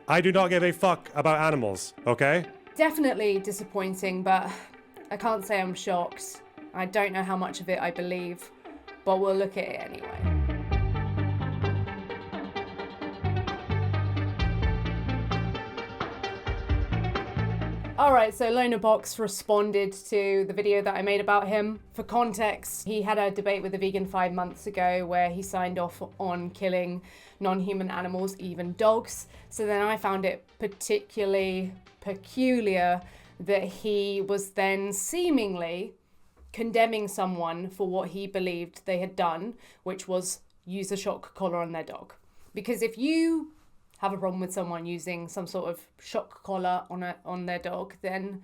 I do not give a fuck about animals, okay? Definitely disappointing, but I can't say I'm shocked. I don't know how much of it I believe, but we'll look at it anyway. Alright, so Lonerbox responded to the video that I made about him. For context, he had a debate with a vegan 5 months ago where he signed off on killing non-human animals, even dogs. So then I found it particularly peculiar that he was then seemingly condemning someone for what he believed they had done, which was use a shock collar on their dog. Because if you have a problem with someone using some sort of shock collar on their dog, then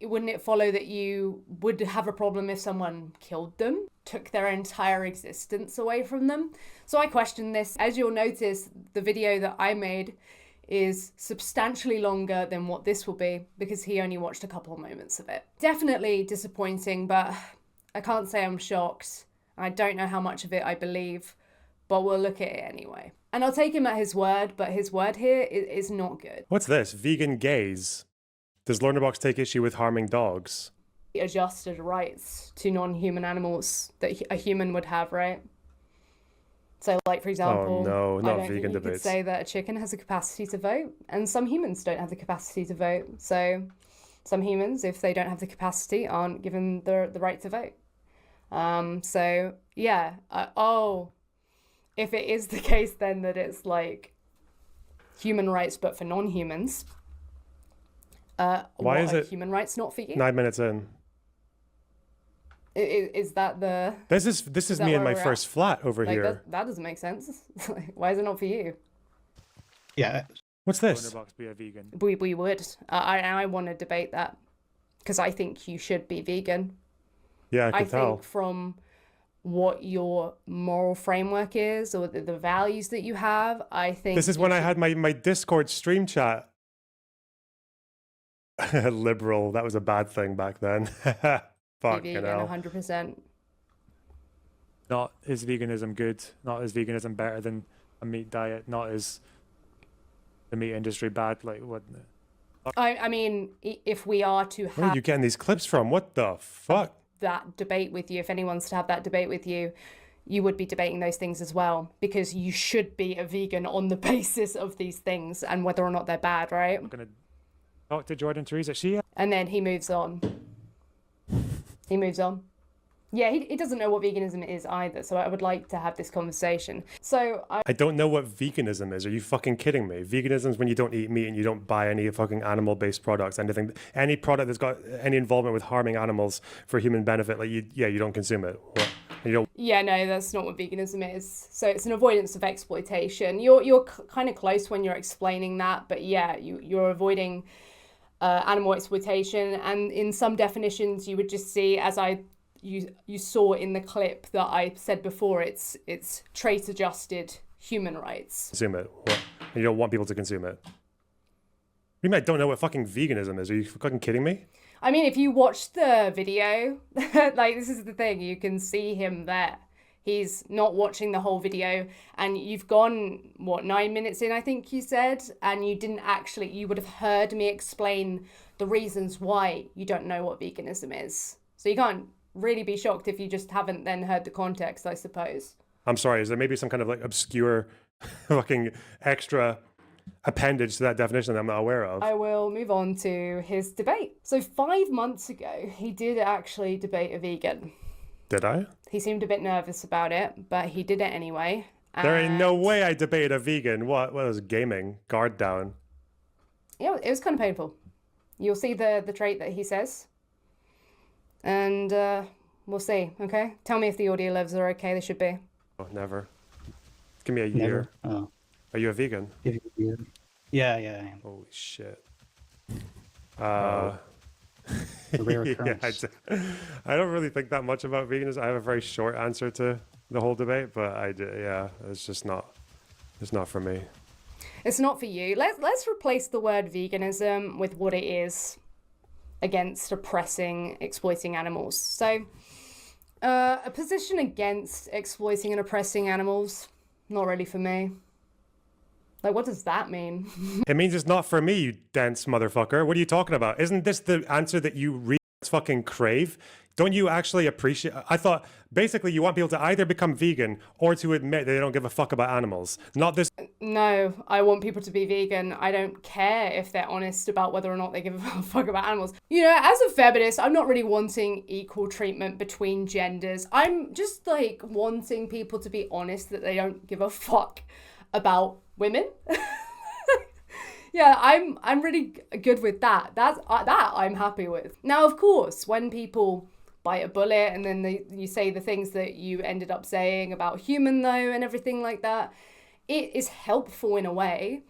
wouldn't it follow that you would have a problem if someone killed them, took their entire existence away from them? So I question this. As you'll notice, the video that I made is substantially longer than what this will be because he only watched a couple of moments of it. Definitely disappointing, but I can't say I'm shocked. I don't know how much of it I believe, but we'll look at it anyway. And I'll take him at his word, but his word here is not good. What's this? Vegan gays. Does Lonerbox take issue with harming dogs? Adjusted rights to non-human animals that a human would have, right? So, like, for example, oh no, not vegan you debates. could say that a chicken has a capacity to vote, and some humans don't have the capacity to vote. So, some humans, if they don't have the capacity, aren't given the right to vote. So, yeah. If it is the case then that it's like human rights but for non-humans, why is it human rights not for you? 9 minutes in. Is that the... This is me in my first flat over here. That doesn't make sense. Why is it not for you? Yeah. What's this? Lonerbox be a vegan. We would. I want to debate that because I think you should be vegan. Yeah, I can tell. Think from what your moral framework is or the values that you have, I think... This is when I had my Discord stream chat. Liberal, that was a bad thing back then. Fuck, vegan, 100%. Not is veganism good? Not is veganism better than a meat diet? Not is the meat industry bad? Like what? I mean, if we are to have... Where are you getting these clips from? What the fuck? That debate with you, if anyone's to have that debate with you, you would be debating those things as well, because you should be a vegan on the basis of these things and whether or not they're bad, right? I'm gonna talk to Jordan Teresa. She... And then he moves on. He moves on. Yeah, he doesn't know what veganism is either, so I would like to have this conversation. So I don't know what veganism is. Are you fucking kidding me? Veganism is when you don't eat meat and you don't buy any fucking animal-based products. Any product that's got any involvement with harming animals for human benefit, like you don't consume it. You don't... Yeah, no, that's not what veganism is. So it's an avoidance of exploitation. You're kind of close when you're explaining that, but yeah, you're avoiding animal exploitation, and in some definitions you would just see, as you saw in the clip that I said before, it's trait adjusted human rights. Consume it. What? You don't want people to consume it. You might don't know what fucking veganism is. Are you fucking kidding me? I mean, if you watch the video, like, this is the thing, you can see him there. He's not watching the whole video, and you've gone, 9 minutes in, I think you said, and you would have heard me explain the reasons why you don't know what veganism is. So you can't really be shocked if you just haven't then heard the context, I suppose. I'm sorry, is there maybe some kind of like obscure fucking extra appendage to that definition that I'm not aware of? I will move on to his debate. So 5 months ago, he did actually debate a vegan. Did I? He seemed a bit nervous about it, but he did it anyway. There ain't no way I debate a vegan. What was gaming? Guard down. Yeah, it was kind of painful. You'll see the trait that he says. And we'll see, okay? Tell me if the audio levels are okay. They should be. Oh, never. Give me a year. Oh. Are you a vegan? Yeah, I am. Holy shit. A rare occurrence. I don't really think that much about veganism. I have a very short answer to the whole debate, but it's just not. It's not for me. It's not for you. Let's replace the word veganism with what it is against oppressing, exploiting animals. So, a position against exploiting and oppressing animals, not really for me. Like, what does that mean? It means it's not for me, you dense motherfucker. What are you talking about? Isn't this the answer that you fucking crave? Don't you actually appreciate? I thought basically you want people to either become vegan or to admit that they don't give a fuck about animals. Not this. No, I want people to be vegan. I don't care if they're honest about whether or not they give a fuck about animals. You know, as a feminist, I'm not really wanting equal treatment between genders. I'm just like wanting people to be honest that they don't give a fuck about women. Yeah, I'm really good with that. That I'm happy with. Now, of course, when people bite a bullet and then you say the things that you ended up saying about human though and everything like that, it is helpful in a way.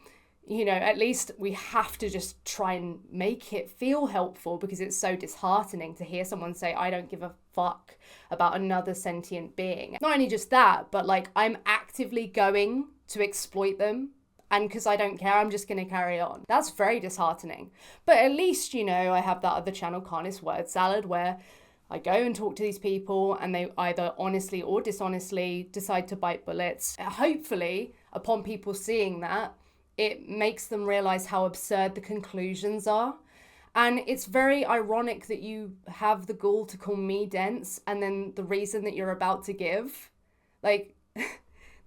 You know, at least we have to just try and make it feel helpful, because it's so disheartening to hear someone say, I don't give a fuck about another sentient being. Not only just that, but like I'm actively going to exploit them. And because I don't care, I'm just going to carry on. That's very disheartening. But at least, you know, I have that other channel, Carnist Word Salad, where I go and talk to these people and they either honestly or dishonestly decide to bite bullets. Hopefully, upon people seeing that, it makes them realize how absurd the conclusions are. And it's very ironic that you have the gall to call me dense, and then the reason that you're about to give, like...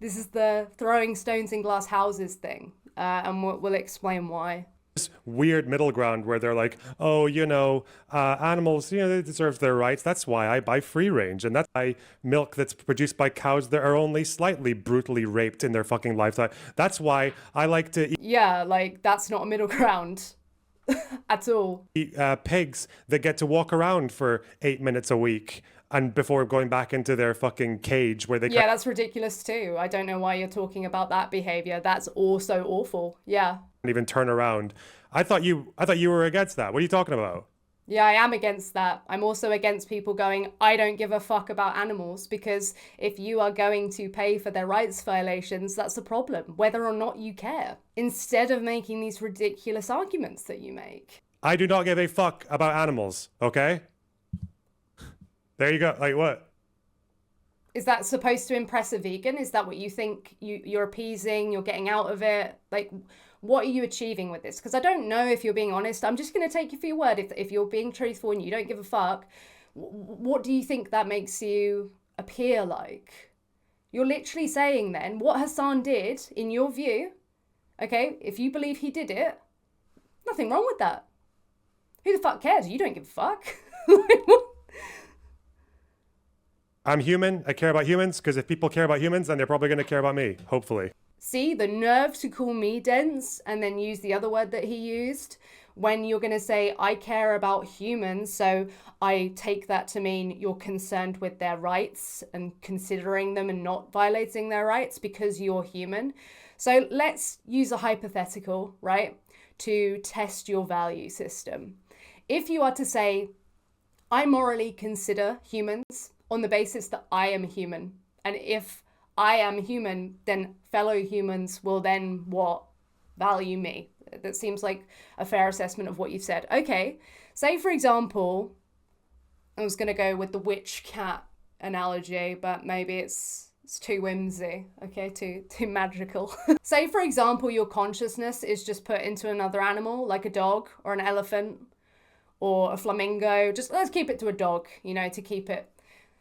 This is the throwing stones in glass houses thing, and we'll explain why. This weird middle ground where they're like, oh, you know, animals, you know, they deserve their rights. That's why I buy free range. And that's why milk that's produced by cows that are only slightly brutally raped in their fucking lifetime. That's why I like to Yeah, like, that's not a middle ground at all. eat pigs that get to walk around for 8 minutes a week. And before going back into their fucking cage where they... Yeah, that's ridiculous too. I don't know why you're talking about that behavior. That's also awful. Yeah. Can't even turn around. I thought you were against that. What are you talking about? Yeah, I am against that. I'm also against people going, I don't give a fuck about animals, because if you are going to pay for their rights violations, that's a problem, whether or not you care. Instead of making these ridiculous arguments that you make. I do not give a fuck about animals, okay? There you go. Like, what? Is that supposed to impress a vegan? Is that what you think you're appeasing, you're getting out of it? Like, what are you achieving with this? Because I don't know if you're being honest. I'm just going to take you for your word. If you're being truthful and you don't give a fuck, what do you think that makes you appear like? You're literally saying then what Hassan did, in your view, okay, if you believe he did it, nothing wrong with that. Who the fuck cares? You don't give a fuck. I'm human. I care about humans, because if people care about humans, then they're probably going to care about me, hopefully. See, the nerve to call me dense and then use the other word that he used, when you're going to say, I care about humans, so I take that to mean you're concerned with their rights and considering them and not violating their rights because you're human. So let's use a hypothetical, right, to test your value system. If you are to say, I morally consider humans on the basis that I am human, and if I am human, then fellow humans will then what? Value me. That seems like a fair assessment of what you've said. Okay, say for example, I was going to go with the witch cat analogy, but maybe it's too whimsy, okay, too magical. Say for example, your consciousness is just put into another animal, like a dog or an elephant or a flamingo. Just let's keep it to a dog, you know, to keep it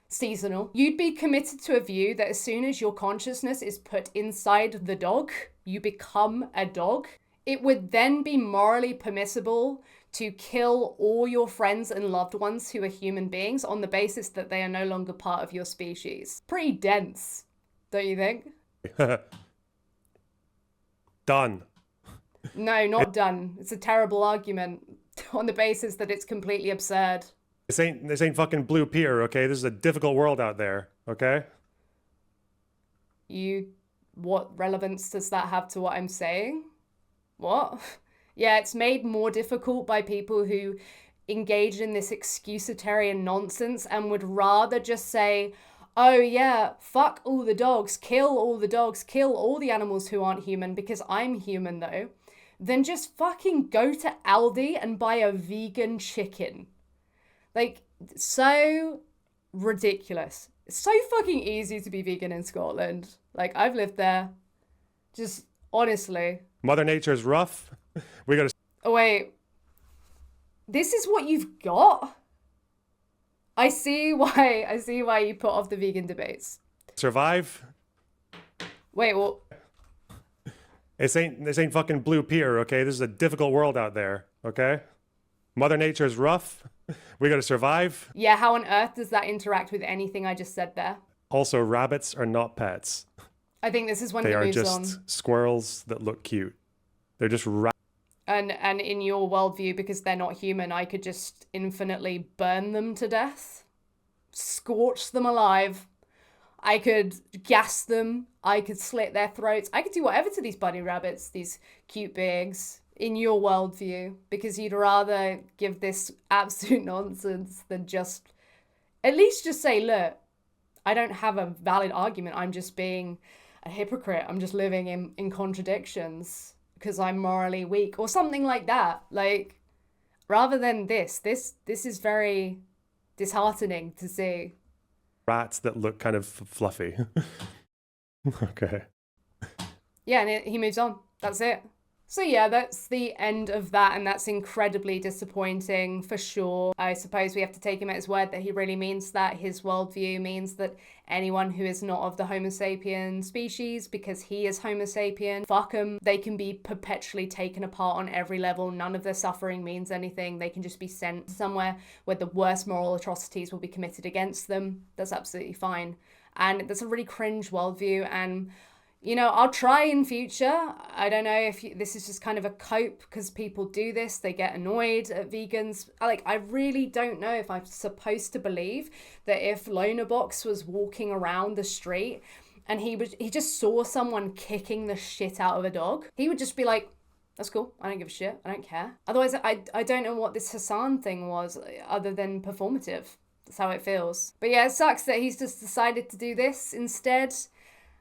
seasonal. You'd be committed to a view that as soon as your consciousness is put inside the dog, you become a dog. It would then be morally permissible to kill all your friends and loved ones who are human beings on the basis that they are no longer part of your species. Pretty dense, don't you think? Done. No, not done. It's a terrible argument on the basis that it's completely absurd. This ain't fucking Blue Pier, okay? This is a difficult world out there, okay? What relevance does that have to what I'm saying? What? Yeah, it's made more difficult by people who engage in this excusatarian nonsense and would rather just say, oh yeah, fuck all the dogs, kill all the dogs, kill all the animals who aren't human because I'm human though, than just fucking go to Aldi and buy a vegan chicken. Like, so ridiculous. It's so fucking easy to be vegan in Scotland. Like, I've lived there. Just Honestly. Mother Nature is rough. We gotta Oh, wait. This is what you've got? I see why you put off the vegan debates. survive. Wait, what? This ain't fucking Blue Peter, okay? This is a difficult world out there, okay? Mother Nature is rough. We gotta survive. Yeah, how on earth does that interact with anything I just said there? Also, rabbits are not pets. I think this is when They he are moves just on. squirrels that look cute. They're just And in your worldview, because they're not human, I could just infinitely burn them to death, scorch them alive. I could gas them. I could slit their throats. I could do whatever to these bunny rabbits, these cute bigs, in your worldview, because you'd rather give this absolute nonsense than just, at least just say, look, I don't have a valid argument. I'm just being a hypocrite. I'm just living in contradictions because I'm morally weak or something like that. Like, rather than this is very disheartening to see. rats that look kind of fluffy. Okay. Yeah, and he moves on. That's it. So yeah, that's the end of that, and that's incredibly disappointing for sure. I suppose we have to take him at his word that he really means that. His worldview means that anyone who is not of the Homo sapien species, because he is Homo sapien, fuck them. They can be perpetually taken apart on every level. None of their suffering means anything. They can just be sent somewhere where the worst moral atrocities will be committed against them. That's absolutely fine. And that's a really cringe worldview, and you know, I'll try in future. I don't know if this is just kind of a cope because people do this. They get annoyed at vegans. I really don't know if I'm supposed to believe that if Lonerbox was walking around the street and he just saw someone kicking the shit out of a dog, he would just be like, that's cool. I don't give a shit. I don't care. Otherwise, I don't know what this Hassan thing was other than performative. That's how it feels. But yeah, it sucks that he's just decided to do this instead.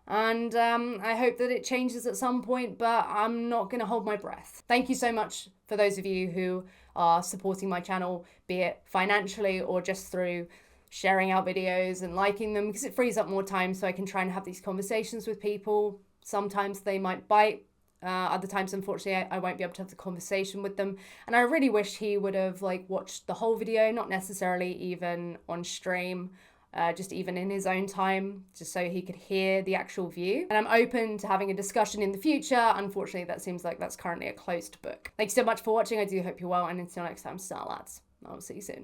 And I hope that it changes at some point, but I'm not going to hold my breath. Thank you so much for those of you who are supporting my channel, be it financially or just through sharing out videos and liking them, because it frees up more time so I can try and have these conversations with people. Sometimes they might bite. Other times, unfortunately, I won't be able to have the conversation with them. And I really wish he would have watched the whole video, not necessarily even on stream. Just even in his own time, just so he could hear the actual view. And I'm open to having a discussion in the future. Unfortunately, that seems like that's currently a closed book. Thank you so much for watching. I do hope you're well, and until next time, star lads. I'll see you soon.